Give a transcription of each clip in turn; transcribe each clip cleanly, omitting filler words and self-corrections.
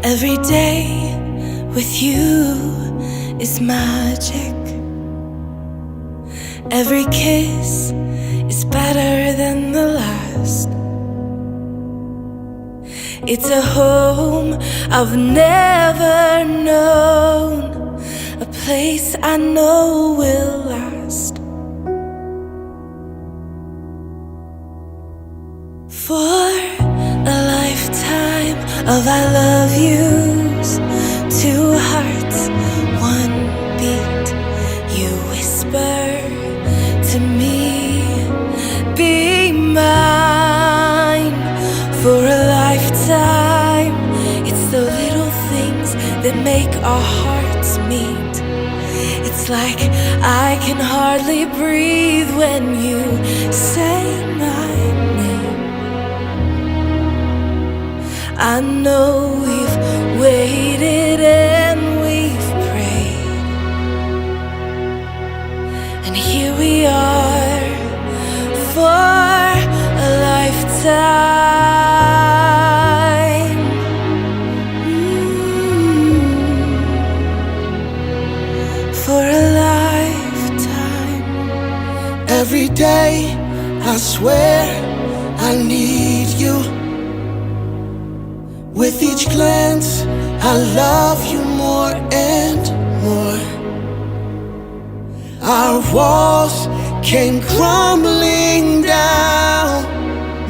Every day with you is magic. Every kiss is better than the last. It's a home I've never known, a place I know will last. For a lifetime of I love yous, two hearts, one beat. You whisper to me, be mine. For a lifetime, it's the little things that make our hearts meet. It's like I can hardly breathe when you say my name. I know we've waited and we've prayed, and here we are for a lifetime. For a lifetime. Every day I swear I need you. With each glance, I love you more and more. Our walls came crumbling down.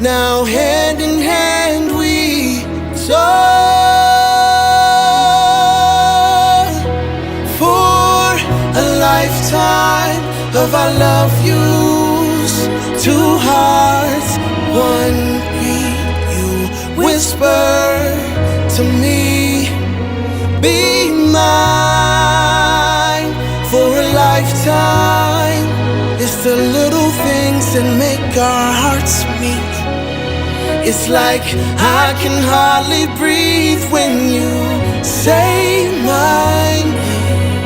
Now hand in hand we soar. For a lifetime of I love yous, two hearts, one beat. You whisper to me, be mine. For a lifetime, it's the little things that make our hearts meet. It's like I can hardly breathe when you say my name.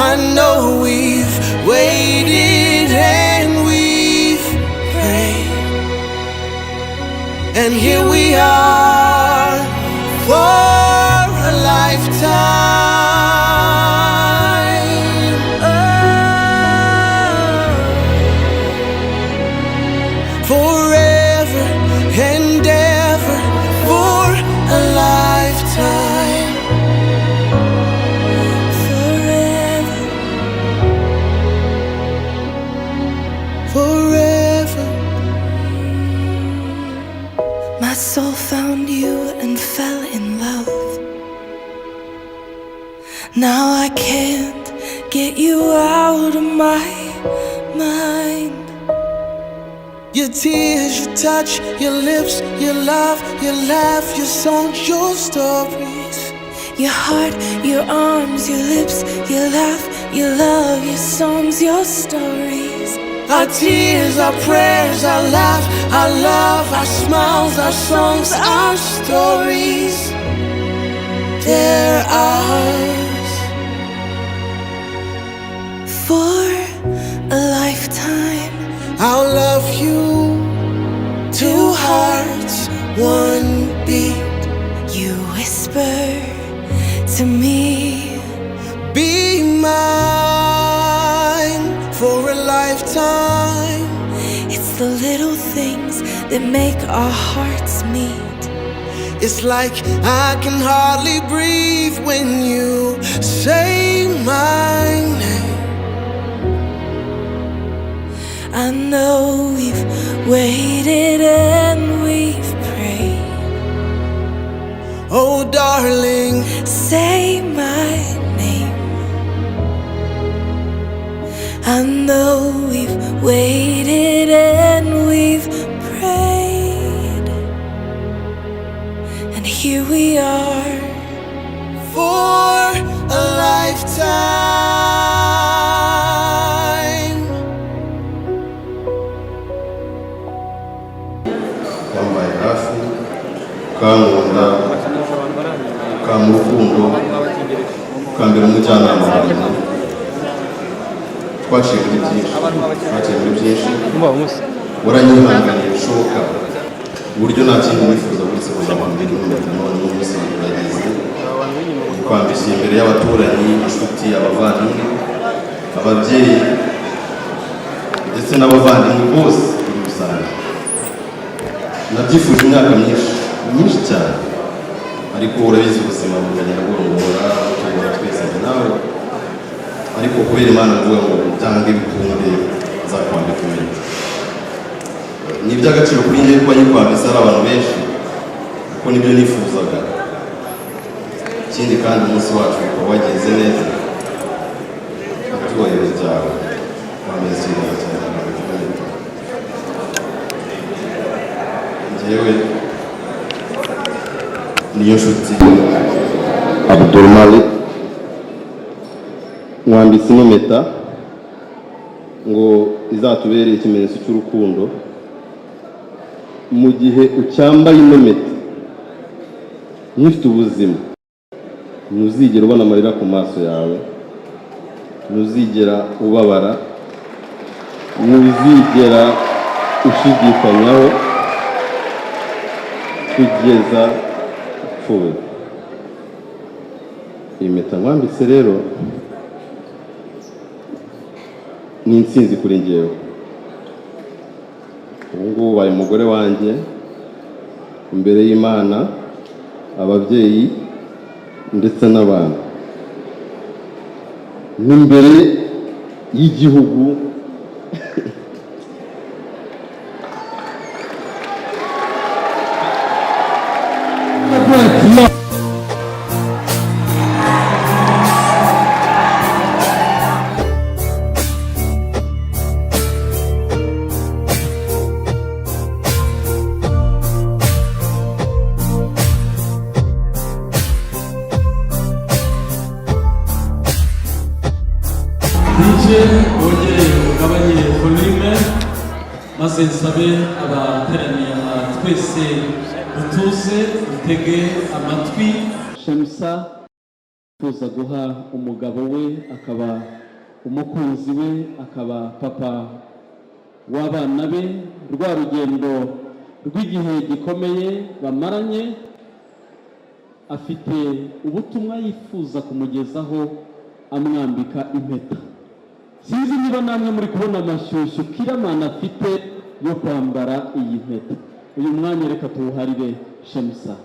I know we've waited and we've prayed, and here we are for a lifetime. Oh, forever and ever, for a lifetime. Forever, forever. My soul found you and fell in love. Now I can't get you out of my mind. Your tears, your touch, your lips, your love, your laugh, your songs, your stories. Your heart, your arms, your lips, your laugh, your love, your songs, your stories. Our tears, our prayers, our laugh, our love, our smiles, our songs, our stories. They're ours. For a lifetime, I'll love you, two hearts, one beat. you whisper to me, be mine. For a lifetime, it's the little things that make our hearts meet. it's like I can hardly breathe when you say my name. I know we've waited and we've prayed. Oh darling, Say my name. I know we've waited and we've prayed, and here we are for a lifetime. Wambaye hafi kankunda kamurukundo kambera umujyanama wanjye. Twaciye muri byinshi waranyihanganye bishoboka uburyo nta kindi nifuza uretse kuzamambira impeta none n'umunsi urageze kwambisha imbere y'abaturanyi, inshuti, abavandimwe, ababyeyi ndetse n'abavandimwe bose muri rusange. Nabyifuje imyaka myinshi cyane, ariko urabizi ubuzima bugenda bwongora tubona twese nawe, ariko kubera Imana avuga ngo byange bikunde nzakwambika impeta. Ni iby'agaciro kuri njye kuba nyikwambisa ari abantu benshi, kuko nibyo nifuzaga. Ikindi kandi umunsi wacu ukaba wagenze neza, icyubahiro cyawe wameze neza cyane. Njyewe niyo nshuti Abdulmalik mwambitse ino mpeta ngo izatubere ikimenyetso cy'urukundo. Mu gihe ucyambaye ino mpeta nkifite ubuzima, ntuzigera ubona amarira ku maso yawe, ntuzigera ubabara, ntuzigera ushidikanyaho kugeza upfuye. Iyi mpeta nkwambitse rero ni intsinzi kuri njyewe. Ubu ngubu ubaye umugore wanjye imbere y'Imana, ababyeyi ndetse n'abantu, n'imbere y'igihugu. Wongere ugabanye volume maze nsabe abateraniye aha twese dutuze dutege amatwi. Shamsa tuza guha umugabo we, akaba umukunzi we, akaba papa w'abana be, rwa rugendo rw'igihe gikomeye bamaranye, afite ubutumwa yifuza kumugezaho amwambika impeta. Sinzi niba namwe muri kubona amashyushyu Killaman afite yo kwambara iyi mpeta. Uyu mwanya reka tuwuharire Shamsa.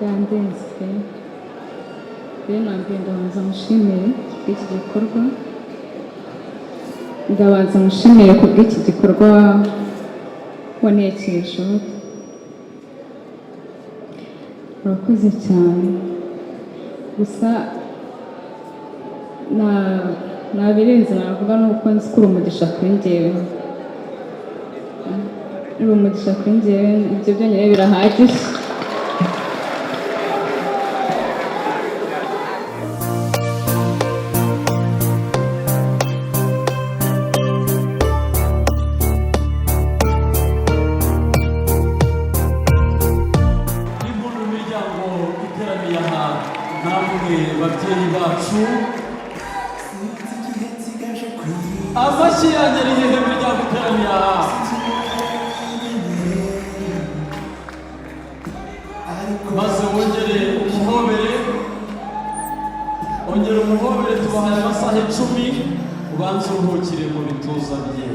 Dandenze rero nambye ndabanza mushimire bw'iki gikorwa, ndabanza mushimire ku bw'iki gikorwa wanekeje. Urakoze cyane, gusa nabirenze navuga nuko nzi ko uri umugisha kuri njyewe, uri umugisha kuri njyewe, ibyo byonyine birahagije. Babyeyi bacu, amashyi yanjye ari hehe miryango iteraniye aha? Maze wongere umuhobere, tubahaye amasaha 10, ubanze uruhukire mu bituza bye.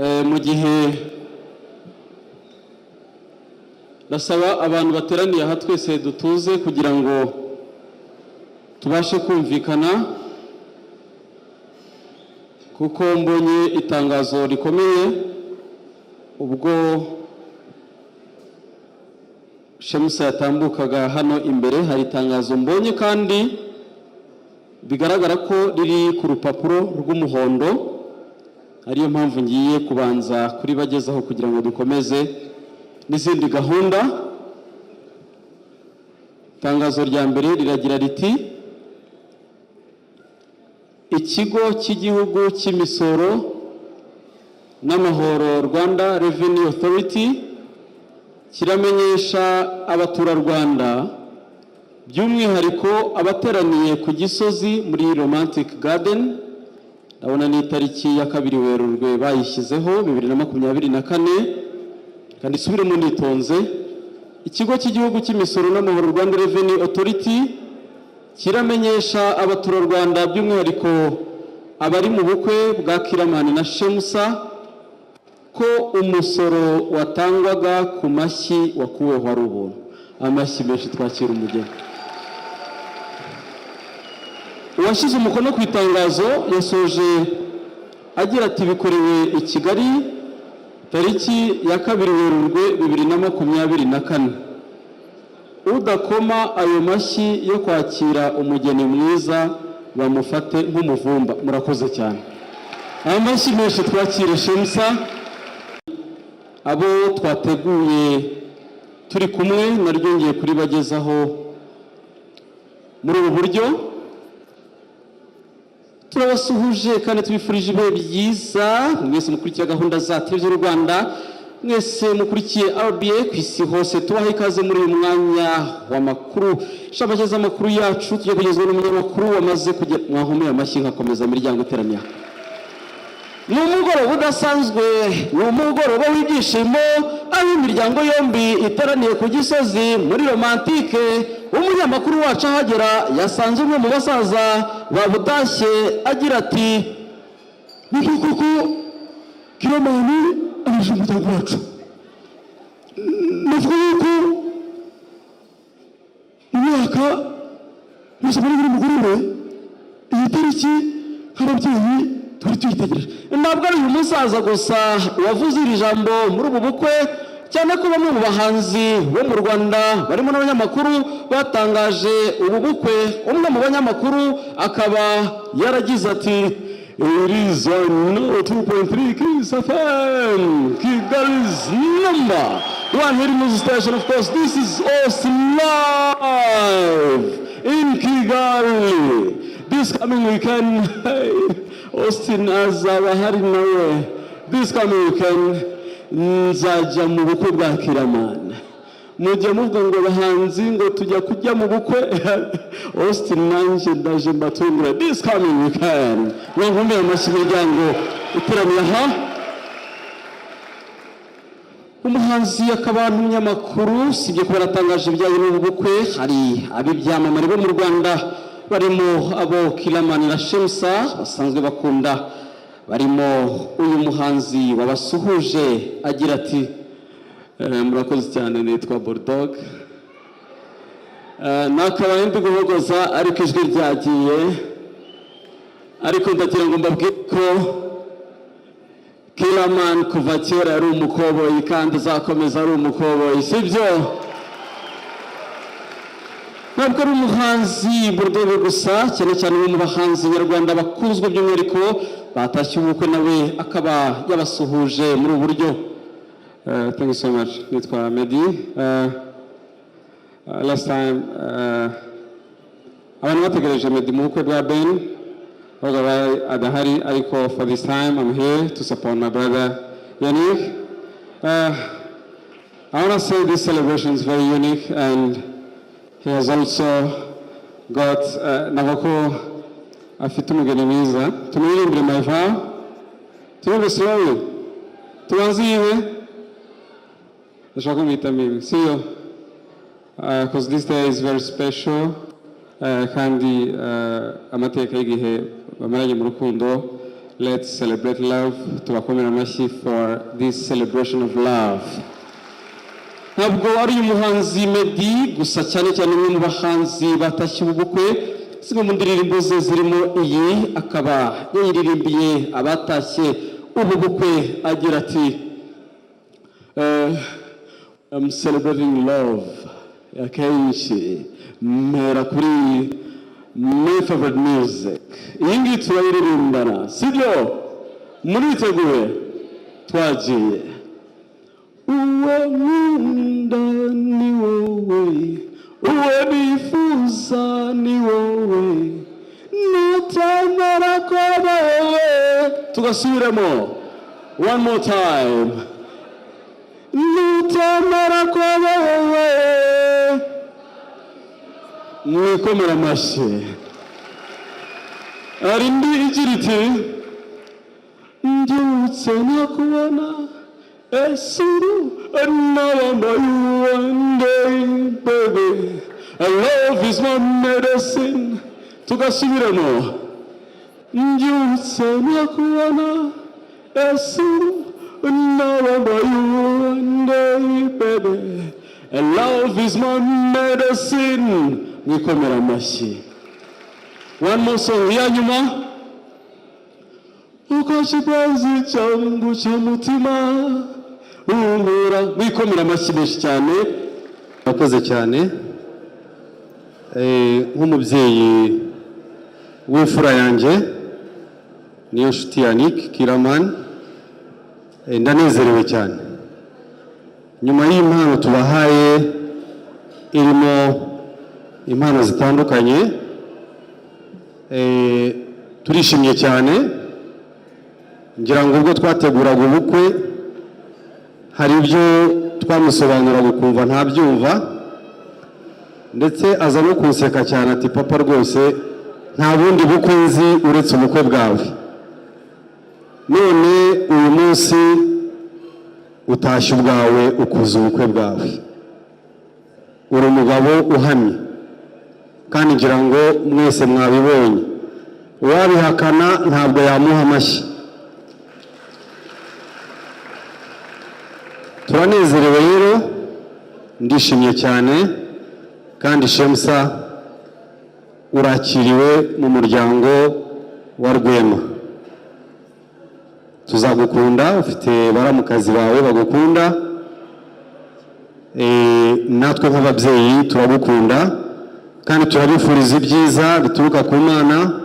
mu gihe ndasaba abantu bateraniye aha twese dutuze kugira ngo tubashe kumvikana kuko mbonye itangazo rikomeye ubwo Shemusa yatambukaga hano imbere. Hari itangazo mbonye kandi bigaragara ko riri ku rupapuro rw'umuhondo, ariyo mpamvu ngiye kubanza kuri bagezaho kugira ngo dukomeze n'izindi gahunda. Itangazo rya mbere riragira riti: Ikigo cy'igihugu cy'imisoro n'amahoro Rwanda Revenue Authority kiramenyesha abaturarwanda by'umwihariko abateraniye ku Gisozi muri Romantic Garden. Ndabona ni itariki ya 2 Werurwe bayishyizeho 2024, kandi subiremo nitonze. Ikigo cy'igihugu cy'imisoro n'amahoro Rwanda Revenue Authority kiramenyesha abaturarwanda by'umwihariko abari mu bukwe bwa Killaman na Shemusa ko umusoro watangwaga ku mashyi wakuweho ari ubuntu. Amashyi menshi twakira umugeni. Uwashyize umukono ku itangazo yasoje agira ati: bikorewe i Kigali tariki ya 2 Werurwe 2024. Udakoma ayo mashyi yo kwakira umugeni mwiza bamufate nk'umuvumba. Murakoze cyane. Amashyi menshi twakire Shemusa. Abo twateguye turi kumwe naryo ngiye kuri bagezaho muri ubu buryo. Turabasuhuje kandi tubifurije ibihe byiza mwese mukurikiye gahunda za TV Rwanda, mwese mukurikiye RBA ku isi hose. Tubaha ikaze muri uyu mwanya w'amakuru. Shabageza amakuru yacu tujye kugezwa n'umunyamakuru wamaze kugera. Mwahomeye amashyi nkakomeza imiryango iteraniye. Ni umugoroba udasanzwe, ni umugoroba w'ibyishimo, aho imiryango yombi iteraniye ku Gisozi muri Romantike. Umunyamakuru wacu ahagera yasanze umwe mu basaza babutashye agira ati: "Ni kuko Killaman aje umuryango wacu." Navuga yuko imyaka yose muri buri mugoroba iyi tariki nk'ababyeyi twari tuyitegereje. Ntabwo ari uyu musaza gusa wavuze iri jambo muri ubu bukwe, cyane ko bamwe mu bahanzi bo mu Rwanda barimo n'abanyamakuru batangaje ubu bukwe. Umwe mu banyamakuru akaba yaragize ati: "It is 2.3 Kiss FM, Kigali's number one hit music station. Of course, this is Austin live in Kigali. This coming weekend, Austin azaba hari nawe. This coming weekend nzajya mu bukwe bwa Killaman. Mujya muvuga ngo bahanzi ngo tujya kujya mu bukwe. Austin nanje ndaje mbatungura this coming weekend. Mwahomeye amashyi imiryango iteraniye aha. Umuhanzi akaba n'umunyamakuru sibye kuba aratangaje ibijyanye n'ubu bukwe. Hari abibyamamare bo mu Rwanda barimo abo Killaman na Shemusa basanzwe bakunda, barimo uyu muhanzi wabasuhuje agira ati: "Murakoze cyane, nitwa Bulldog." Nakabaye ndi guhogoza ariko ijwi ryagiye, ariko ndagira ngo mbabwire ko Killaman kuva kera ari umukoboyi kandi azakomeza ari umukoboyi, sibyo? Ntabwo ari umuhanzi Bulldog gusa, cyane cyane mu bahanzi nyarwanda bakunzwe by'umwihariko batashye ubukwe nawe akaba yabasuhuje muri ubu buryo. Thank you so much. Nitwa Medi. Last time abantu bategereje Medi mu bukwe bwa Ben bagabaye adahari, ariko for this time I'm here to support my brother Yannick. I want to say this celebration is very unique, and he has also got nabako afite umugeni mwiza. Tumuririmbire my vow. Tumuririmbire slowly. Tuanziwe. Ndashaka kumwita mimi. See you. Because this day is very special. Kandi amateka y'igihe bamaranye mu rukundo Let's celebrate love. Tubakomera amashyi for this celebration of love. Ntabwo ari umuhanzi Meddy gusa cyane cyane umwe mu bahanzi batashye ubukwe. Zimwe mu ndirimbo ze zirimo iyi, akaba yayiririmbiye abatashye ubu bukwe agira ati I'm celebrating love. Akenshi mera kuri my favorite music. Iyi ngiyi turayiririmbana, sibyo? Muriteguye? Twagiye. Uwe nkunda ni wowe, uwe bifuza ni wowe, nutamara ko wowe. Tugasubiremo. One more time. Nutamara ko wowe. Mwikomera amashyi. Hari indi igira iti mbyutse nakubona esuru anabamba you one day baby. Love is my medicine. Tugasubiramo. Mbyutse nakubona esuru anabamba you one day baby. Love is my medicine. Mwikomera amashyi. One more song ya nyuma. Uko kibazi cyangu cy'umutima uhura. Mwikomera amashyi menshi cyane. Akoze cyane. Nk'umubyeyi w'imfura yanjye niyo nshuti ya Killaman, ndanezerewe cyane. Nyuma y'impano tubahaye irimo impano zitandukanye, turishimye cyane. Ngira ngo ubwo twateguraga ubukwe hari ibyo twamusobanuraga ukumva ntabyumva, ndetse aza no kunseka cyane ati papa rwose nta bundi bukwe nzi uretse ubukwe bwawe. None uyu munsi utashye ubwawe ukuza ubukwe bwawe. Uri umugabo uhamye kandi ngira ngo mwese mwabibonye. Uwabihakana ntabwo yamuha amashyi. Turanezerewe rero, ndishimye cyane, kandi Shemsa urakiriwe mu muryango wa Rwema. Tuzagukunda, ufite baramukazi bawe bagukunda. Natwe nk'ababyeyi turagukunda kandi turabifuriza ibyiza bituruka ku Mana.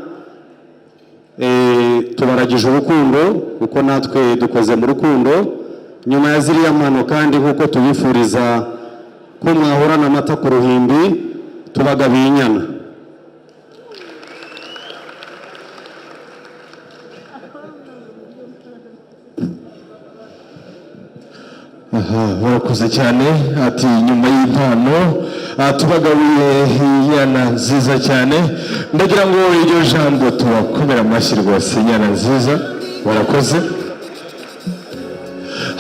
Tubaragije urukundo kuko natwe dukoze mu rukundo. Nyuma ya ziriya mpano kandi nk'uko tubifuriza ko mwahorana amata ku ruhimbi, tubagabiye inyana. Barakoze cyane. Ati nyuma y'impano tubagabiye inyana nziza cyane. Ndagira ngo iryo jambo tubakomera amashyi rwose, inyana nziza. Barakoze.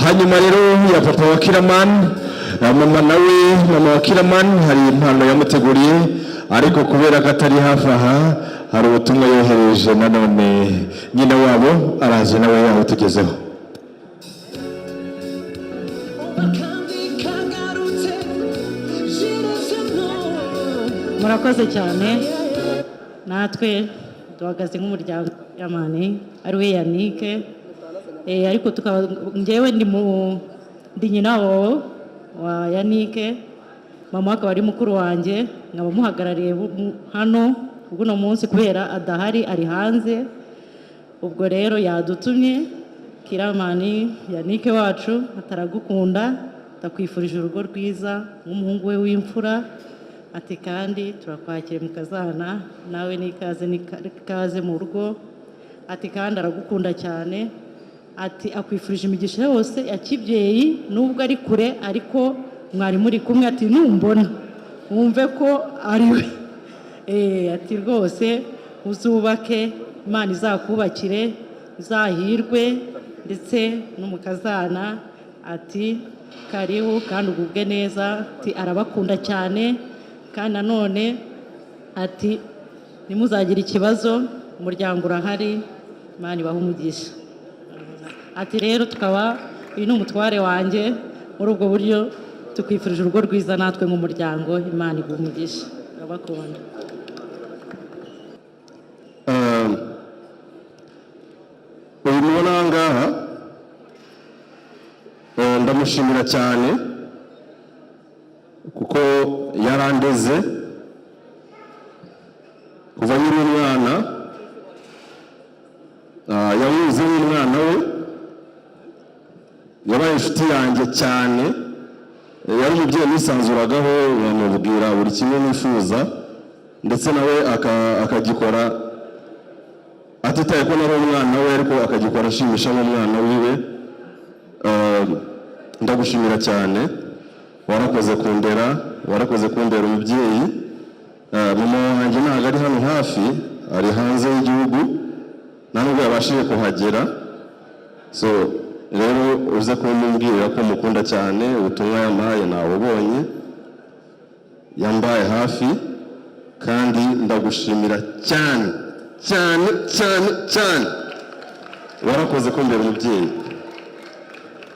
Hanyuma rero ya papa wa Killaman, mama nawe, mama wa Killaman hari impano yamuteguriye, ariko kubera ko atari hafi aha hari ubutumwa yohereje nanone nyina wabo, araje nawe yawutugezeho. Murakoze cyane. Natwe duhagaze nk'umuryango Killaman ari we Yannick, ariko tukaba njyewe ndi nyina wa Yannick, mama akaba ari mukuru wanjye, nkaba muhagarariye hano uno munsi kubera adahari, ari hanze. Ubwo rero yadutumye Killaman, Yannick wacu ataragukunda, takwifurije urugo rwiza nk'umuhungu we w'imfura. Ati kandi turakwakira mukazana, nawe nikaze mu rugo. Ati kandi aragukunda cyane. Ati akwifurije imigisha yose ya kibyeyi, nubwo ari kure ariko mwari muri kumwe. Ati numbona wumve ko ari we. Ati rwose uzubake, Imana izakubakire, uzahirwe ndetse n'umukazana. Ati karibu kandi ugubwe neza. Ati arabakunda cyane kandi nanone ati nimuzagire ikibazo, umuryango urahari, Imana ibahe umugisha. Ati rero tukaba uyu ni umutware wanjye, muri ubwo buryo tukwifurije urugo rwiza natwe nk'umuryango. Imana iguhe umugisha. Urabakunda. uyu mubona aha ngaha ndamushimira cyane kuko yarandeze kuva nyiri umwana, yamuzi nk'umwana we, yabaye inshuti yanjye cyane, yari umubyeyi nisanzuragaho, bamubwira buri kimwe nifuza, ndetse nawe akagikora atitaye ko nari umwana we, ariko akagikora ashimisha n'umwana wiwe. Ndagushimira cyane, warakoze kundera, warakoze kundera umubyeyi. Mama wanjye ntabwo ari hano hafi, ari hanze y'igihugu, nta nubwo yabashije kuhagera. So rero uze kumbwira ko mukunda cyane, ubutumwa yampaye nawubonye, yambaye hafi, kandi ndagushimira cyane cyane cyane cyane. Warakoze kundera umubyeyi,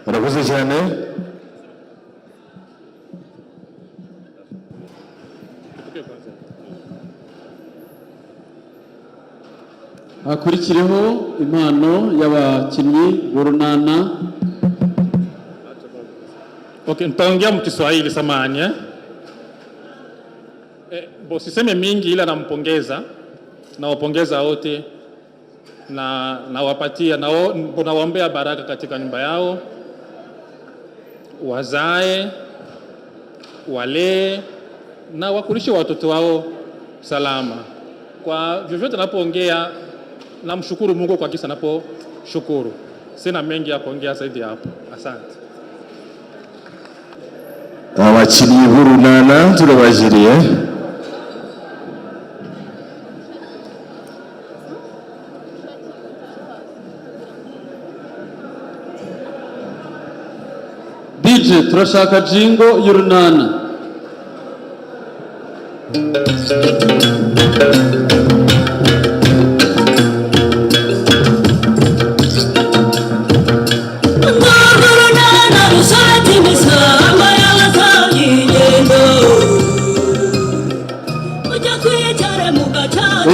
warakoze cyane. Hakurikireho impano y'abakinnyi b'urunana. Okay, nitaongea mkiswahili samahani. Siseme mingi ila nampongeza, nawapongeza wote na nawapatia nawaombea baraka katika nyumba yao, wazae, walee na wakulishe watoto wao salama. Kwa vyovyote napoongea namshukuru Mungu kwa kisa naposhukuru. Sina mengi ya kuongea zaidi hapo. Asante. Abakinnyi b'urunana turabajiriye. DJ turashaka jingo y'urunana.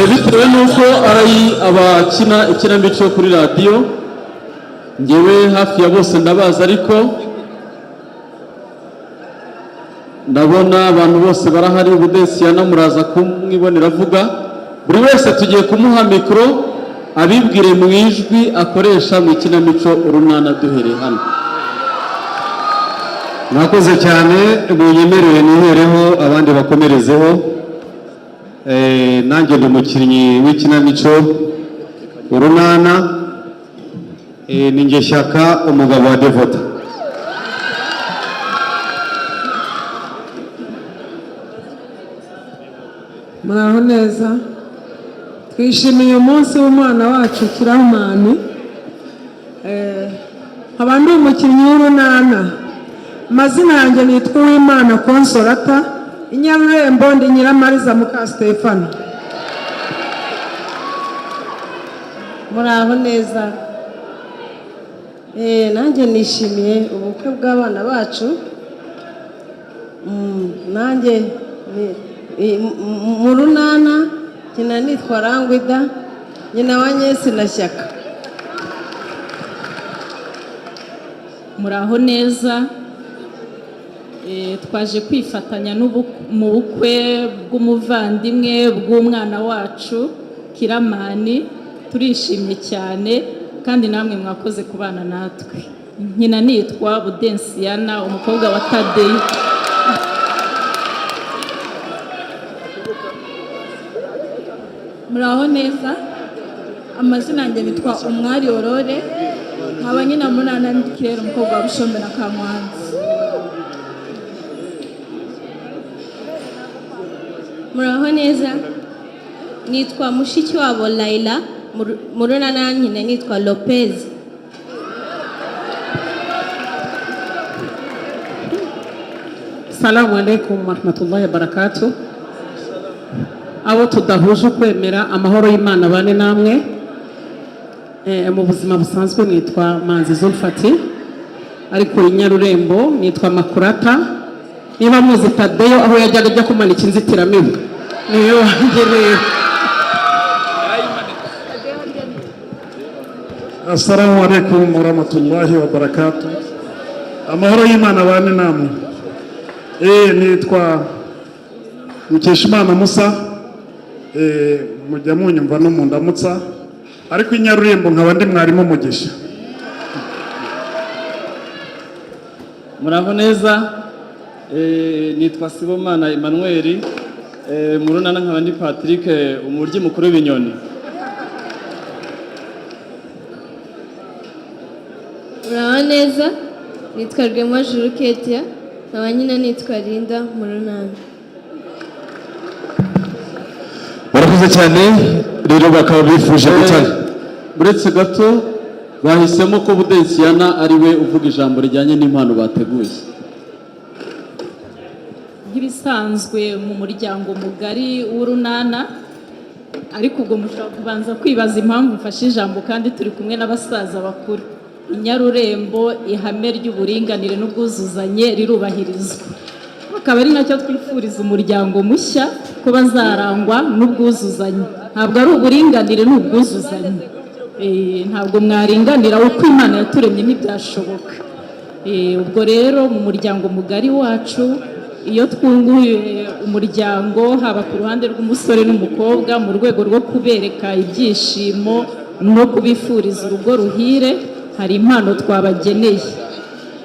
Bitewe nuko ari abakina ikinamico kuri radiyo, ngewe hafi ya bose ndabaza, ariko ndabona abantu bose barahari. Budensiyana muraza kumwibonera avuga, buri wese tugiye kumuha mikoro abibwire mu ijwi akoresha mu ikinamico urunana duhereye hano. Mwakoze cyane, munyemerere nihereho abandi bakomerezeho. Nanjye ndi umukinnyi w'ikinamico urunana, ni nge Shyaka umugabo wa Devota. Muraho neza, twishimiye umunsi w'umwana wacu Killaman. Nkaba ndi umukinnyi w'urunana, amazina yanjye nitwa Uwimana Consolata, Inyarurembo ndi Nyiramariza muka Stefano. Muraho neza, nanjye nishimiye ubukwe bw'abana bacu. Nanjye mu runana nyina nitwa Rangwida, nyina wa Nyesi na Shyaka. Muraho neza, twaje kwifatanya mu bukwe bw'umuvandimwe bw'umwana wacu Killaman. Turishimye cyane kandi namwe mwakoze kubana natwe. Nyina nitwa Budensiyana, umukobwa wa Tadeyi. Muraho neza, amazina yanjye nitwa Umwari Aurore, nkaba nyina munana ndikirera umukobwa wa Bushombe na Kamwanzi. Muraho neza, nitwa mushiki wabo Laila, murunana nyina nitwa Lopez. Assalamu alaikum warahmatullahi wabarakatuh. Abo tudahuje ukwemera, amahoro y'Imana bane namwe. mu buzima busanzwe nitwa Manzi Zulfati, ariko i Nyarurembo nitwa Makurata. Niba muzi Tadeyo aho yajyaga ajya kumanika inzitiramibu, niyo wanjye rero. Assalamu alaikum warahmatullahi wabarakatuh. Amahoro y'Imana bane namwe. Nitwa Mukeshimana Musa, mujya munyumva no mu ndamutsa, ariko i Nyarurembo nkaba ndi mwarimu Mugisha. Muraho neza. Nitwa Sibomana Emmanuel, mu runana nkaba ndi Patrick, umuryi mukuru w'ibinyoni. Muraho neza. Nitwa Rwema Juru Ketia, nkaba nyina nitwa Linda mu runana. Barakoze cyane rero bakaba bifuje gutanga. Buretse gato bahisemo ko Budensiyana ari we uvuga ijambo rijyanye n'impano bateguye. Nk'ibisanzwe mu muryango mugari w'urunana, ariko ubwo mushobora kubanza kwibaza impamvu mfashe ijambo kandi turi kumwe n'abasaza bakuru. I Nyarurembo ihame ry'uburinganire n'ubwuzuzanye rirubahirizwa, akaba ari nacyo twifuriza umuryango mushya ko bazarangwa n'ubwuzuzanye. Ntabwo ari uburinganire n'ubwuzuzanye. Ntabwo mwaringanira uko Imana yaturemye ntibyashoboka. Ubwo rero mu muryango mugari wacu, iyo twunguye umuryango haba ku ruhande rw'umusore n'umukobwa mu rwego rwo kubereka ibyishimo no kubifuriza urugo ruhire, hari impano twabageneye.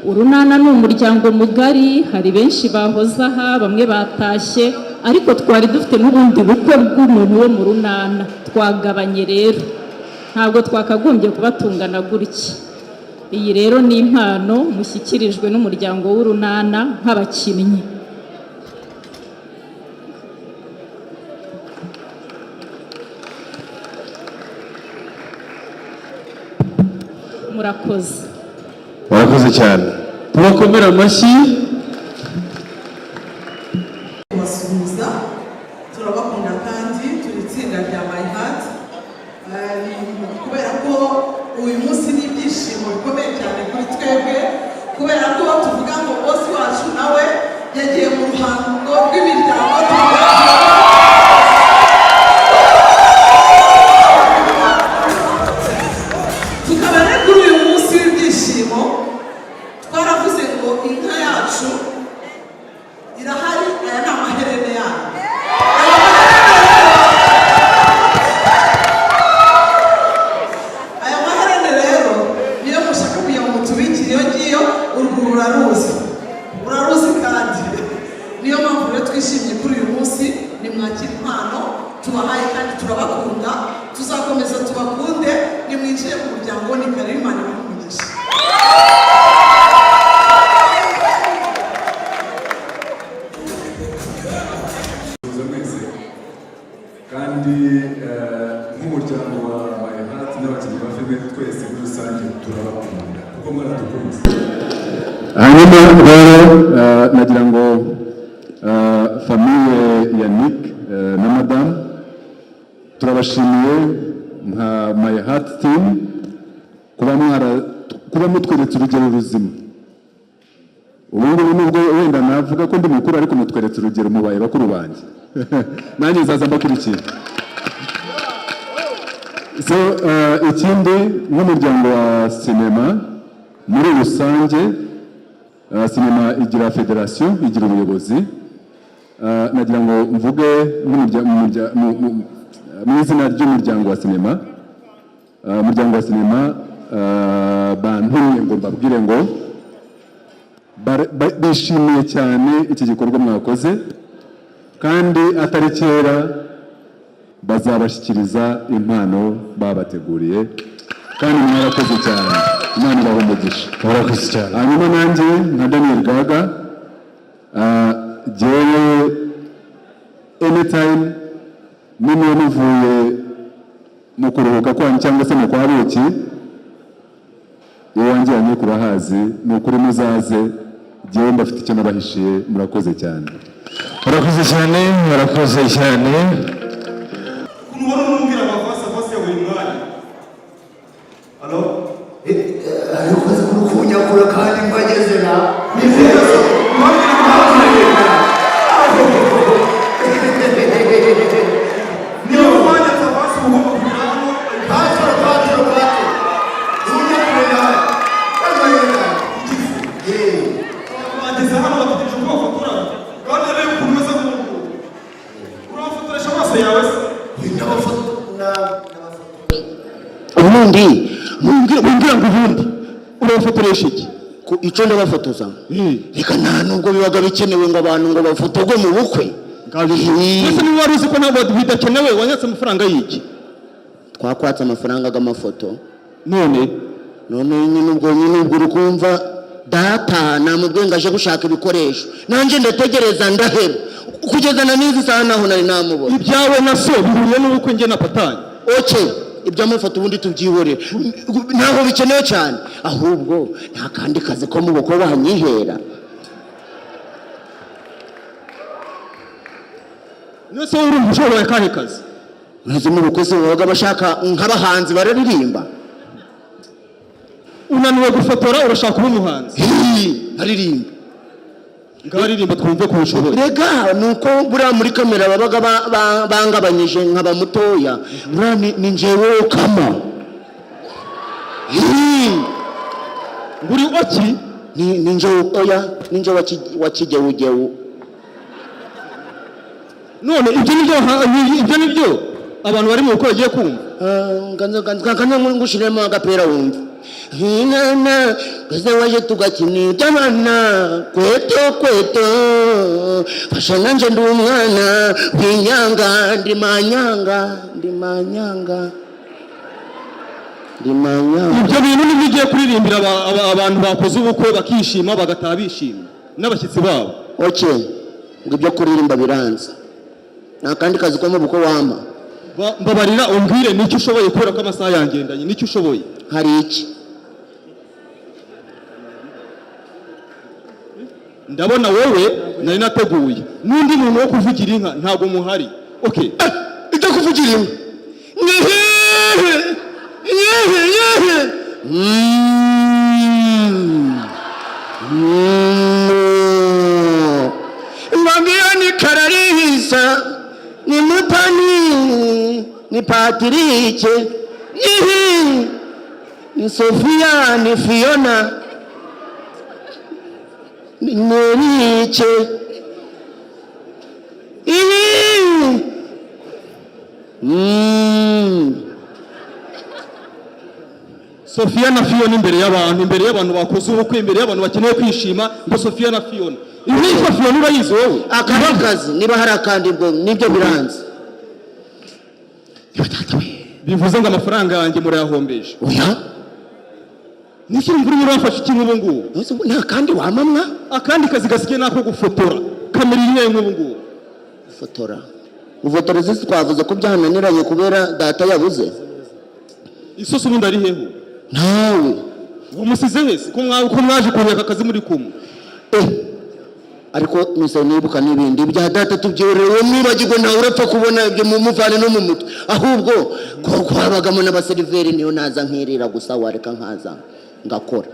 Urunana ni umuryango mugari, hari benshi bahoze aha, bamwe batashye, ariko twari dufite n'ubundi bukwe bw'umuntu wo mu runana. Twagabanye rero, ntabwo twakagombye kubatungana gutya. Iyi rero ni impano mushyikirijwe n'umuryango w'urunana nk'abakinnyi. Murakoze. Barakoze cyane. Tubakomera amashyi. Basuhuza, turabakunda kandi turi itsinda rya My Heart. Kubera ko uyu munsi ni ibyishimo bikomeye cyane kuri twebwe, kubera ko tuvuga ngo bosi wacu nawe yagiye mu ruhango rw'imiryango. Tukaba rero kuri uyu munsi w'ibyishimo twaravuze ngo inka yacu irahari, aya ni amaherene yayo. Aya maherene rero niyo mushaka kugira ngo mutubikire, iyo ngiyo urwuru uraruzi kandi niyo mpamvu rero twishimye kuri uyu munsi. Nimwakira impano tubahaye kandi turabakunda, tuzakomeza tubakunde. Nimwinjire mu muryango, ni karibu, Imana ibahe. Kandi nk'umuryango wa My Heart n'abakinnyi ba filime twese muri rusange turabakunda kuko mwaradukunze. Hanyuma rero nagira ngo famiye ya Nick na Madame turabashimiye nka My Heart team kuba mutweretse urugero ruzima. Ubu ngubu nubwo wenda navuga ko ndi mukuru, ariko mutweretse urugero, mubaye bakuru banjye. Nanjye nzaza mbakurikiye. So ikindi nk'umuryango wa sinema muri rusange, sinema igira federasiyo, igira ubuyobozi. Nagira ngo mvuge mu izina ry'umuryango wa sinema. Umuryango wa sinema bantumye ngo mbabwire ngo bishimiye cyane iki gikorwa mwakoze, kandi atari kera bazabashyikiriza impano babateguriye, kandi mwarakoze cyane. Imana ibahe umugisha. Murakoze cyane. Hanyuma nanjye nka Daniel Gaga, jyewe anytime niba muvuye mu kuruhuka kwanyu cyangwa se mu kwa buki, iyo wanjyanye kurahazi, ni ukuri muzaze, jyewe mbafite icyo nabahishiye. Murakoze cyane. Murakoze cyane. Murakoze cyane. Kunubona n'umbwira abafasa bose ya buri mwanya Halo? Ariko kunyakura kandi mbageze na. Niyo mwanya tabasi ugomba kugira hano. Patro. Unyakure na. Bageze hano bategereje ko bafotora. Kandi rero kumeza nk'uko. Urafotoresha amaso yawe se? Ubundi mumbwira ngo ubundi urafotoresha iki? Icyo ndabafotoza reka nta nubwo bibaga bikenewe ngo abantu ngo bafotorwe mu bukwe. Mbese niba wari uzi ko ntabwo bidakenewe wanyatse amafaranga y'iki? Twakwatse amafaranga y'amafoto none nyine ubwo uri kumva data namubwiye ngo aje gushaka ibikoresho nanjye ndategereza ndaheba kugeza na n'izi saha naho nari namubona. Ibyawe na so bihuriye n'ubukwe njye na patanye. Okay, iby'amafoto ubundi tubyihorere ntabwo bikenewe cyane, ahubwo nta kandi kazi ko mu bukwe banyihera. Nese uri umushoboye kahe kazi? Nzi mu bukwe se babaga bashaka nk'abahanzi bararirimba. Unaniwe gufotora urashaka kuba umuhanzi? Aririmba. Ngaririmba twumve ko ushoboye. Rega nuko buriya muri kamera babaga bangabanyije nkaba mutoya. Buriya ni njyewe kama. Nguri waki? Ni njyewe oya, ni njyewe wakijewujewu. None ibyo nibyo abantu bari mu bukwe bagiye kumva. Ganza ngushiremo agapera wumva. Hinana kaze waje tugakinira by'abana kweto fashana nje ndi umwana w'inyanga ndi manyanga. Ibyo bintu nibigiye kuririmbira abantu bakoze ubukwe bakishima bagataha bishimye n'abashyitsi babo. Okay, ngo ibyo kuririmba biranze nta kandi kazi ko mu bukwe wama. Mbabarira umbwire nicyo ushoboye kubera ko amasaha yangendanye. Nicyo ushoboye? Hari iki? Ndabona wowe nari nateguye n'undi muntu wo kuvugira inka ntabwo muhari. Okay, icyo kuvugira inka mbabwira ni Kararisa ni Mutani ni Patrice ni Sofia ni Fiona ni Meriche Sofia na Fiona imbere y'abantu bakoze ubukwe, imbere y'abantu bakeneye kwishima, ngo Sofia na Fiona. Ibi ni Fiona urayizi wowe? Akazi niba hari akandi ngo nibyo biranze. Bivuze ngo amafaranga yanjye murayahombeje. Oya. Niki nguri murafasha iki nk'ubu ngubu? Nta kandi wamamwa? Akandi kazi gasigaye nako gufotora. Kamera iri nk'ubu ngubu. Gufotora. Ufotora zisi twavuze ko byananiranye kubera data yabuze. Isoso ubundi ari heho? Ntawe. Umusize hese ko mwaje kunyaka akazi muri kumwe. Ariko mise nibuka n'ibindi bya data tubyorewe mwibagirwe ntawe urapfa kubona ibyo mu muvane no mu mutwe, ahubwo ko habagamo n'abaseriveri niyo naza nkirira gusa wareka nkaza ngakora.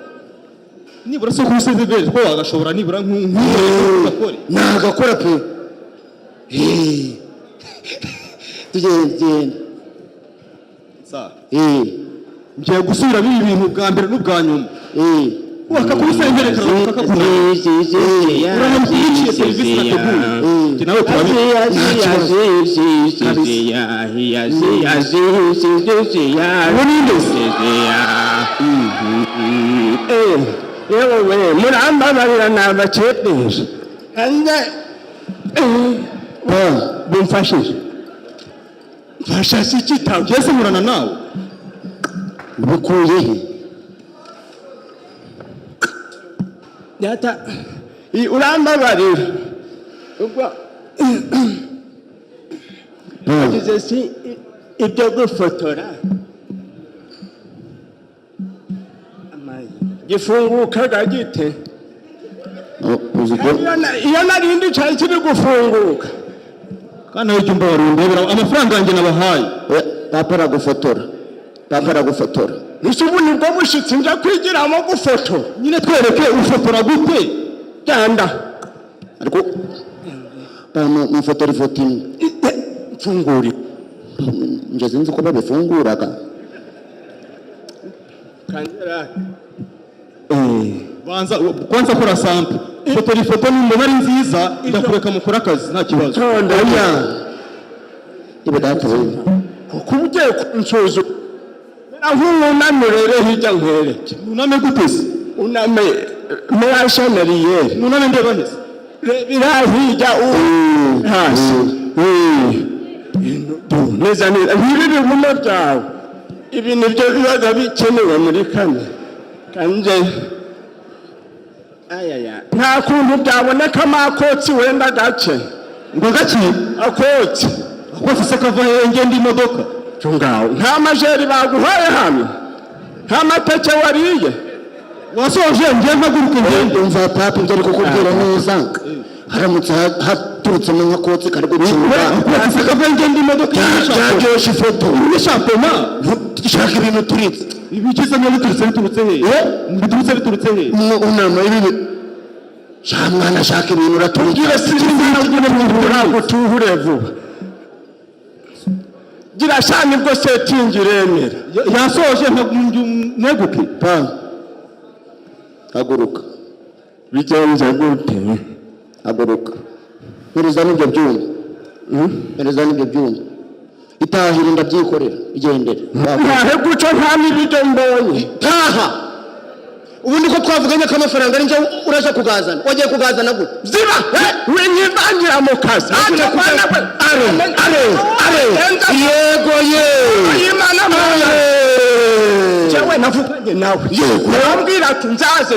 Nibura so kuseriveri ko wagashobora nibura nk'ukore. Nagakora pe. Tugende. Ngiye gusubira ibi bintu bwa mbere n'ubwa nyuma. Wakakubisengerekana ukakakuna. Uramukurikiye serivisi nateguye. Nawe yewe murambabarira nabacepeje. Bumfashije. Fasha iki tawe cyese murana nawe. Bukuye he? Data urambabarira. Ubwo agize si ibyo gufotora. Gifunguka gagite. Iyo narindi cyari kiri gufunguka. Kana icyo mba warundebera amafaranga yanjye nabahaye. Papa aragufotora. Nisubuni bwo bushitsi nja kwigiramo gufoto. Nyine twereke ufotora gute? Ganda. Ariko mufotora ifoto imwe. Mfunguri. Nje sinzi ko babifunguraga. Kanjera. Kwanza kora sample. Fotora ifoto nimbona ari nziza ndakureka mukora akazi nta kibazo. Ndanya. Ibe datawe. Kubye kunsozo. Ahuname rero hijya nkwereke. Uname gutese. Uname mwasha nariye. Uname ndeba hese. Birahijya hasi. Neza neza. Ibi bigume byawe. Ibi nibyo bibaga bikenewe muri kane. Kanje ayaya. Nta kuntu byaboneka makotsi wenda gace. Ngo gace akotsi. Akotsi se kava ngende imodoka. Chungaho. Nta majeri baguhaye hano. Nta mateke wariye. Wasoje ngiye mpaguruka ngende. Umva papa ibyo ari kukubwira neza. Haramutse haturutse mu nkakotsi kari gucunga. Akotsi se kava ngende imodoka. Yaje ifoto. Nishapema. Shaka ibintu turitse. Ibikiza nyo biturutse he? Biturutse he? Unama ibi. Shamwana shaka ibintu uraturika. Sinzi ngo tuhure vuba. Gira shani bwo setting iremera. Yasoje neguke. Pa. Haguruka. Bigenze gute? Haguruka. Pereza n'ibyo byuma. Pereza n'ibyo byuma. Itahira ndabyikorera igendere. Ntahe guco nta n'ibyo mbonye. Taha. Ubu niko twavuganye ko amafaranga ari nje uraje kugazana. Wagiye kugazana gute? Ziba. We nyivangira mu kazi. Aje kugana we. Are. Yego ye. Imana mwana. Jewe navuganye nawe. Yego. Nambwira ati nzaze.